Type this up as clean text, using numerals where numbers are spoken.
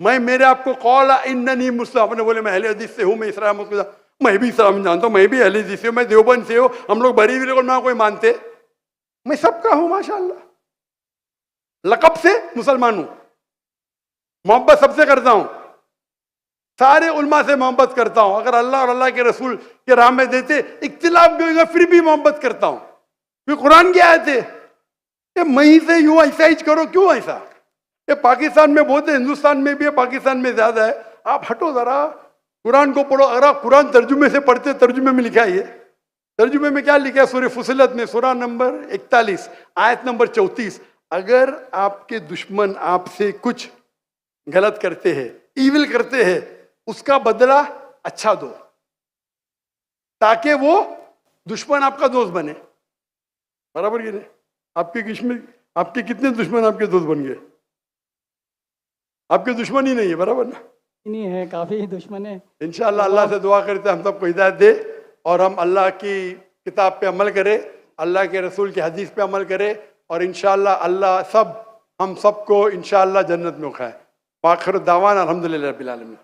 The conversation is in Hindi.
मैं मेरे आपको कौल इन्ननी मुस्लिम, आपने बोले मैं अहले हदीस से हूँ, मैं इस्लाम मैं भी इस्लाम जानता हूँ, मैं भी अहले हदीस से हूँ, मैं देवबंद से हूँ, हम लोग बरेलवी लोग ना कोई मानते, मैं सबका हूँ माशाअल्लाह, लक़ब से मुसलमान हूँ, मोहब्बत सबसे करता हूँ, सारे उल्मा से मोहब्बत करता हूँ। अगर अल्लाह और अल्लाह के रसूल के राह में देते इख्तिलाफ भी होगा फिर भी मोहब्बत करता हूँ, क्योंकि कुरान की आयत है, ये मई से यूं ऐसा ही करो, क्यों ऐसा? ये पाकिस्तान में बहुत है, हिंदुस्तान में भी है, पाकिस्तान में ज्यादा है। आप हटो जरा, कुरान को पढ़ो। अगर आप कुरान तर्जुमे से पढ़ते, तर्जुमे में लिखा है, तर्जुमे में क्या लिखा है? सूरह फुसिलत में सूरा नंबर 41 आयत नंबर 34, अगर आपके दुश्मन आपसे कुछ गलत करते हैं, ईविल करते हैं, उसका बदला अच्छा दो, ताकि वो दुश्मन आपका दोस्त बने। बराबर कि नहीं? आपके कितने दुश्मन आपके दोस्त बन गए? आपके दुश्मन ही नहीं है, बराबर ना? नहीं है, काफी दुश्मन है। इंशाअल्लाह अल्लाह से दुआ करते हम सबको हिदायत दे और हम अल्लाह की किताब पे अमल करें, अल्लाह के रसूल की हदीस पे अमल करें, और इंशाअल्लाह अल्लाह हम सबको इंशाअल्लाह जन्नत में उठाए। वाखिर दावाना अल्हम्दुलिल्लाह रब्बिल आलमीन।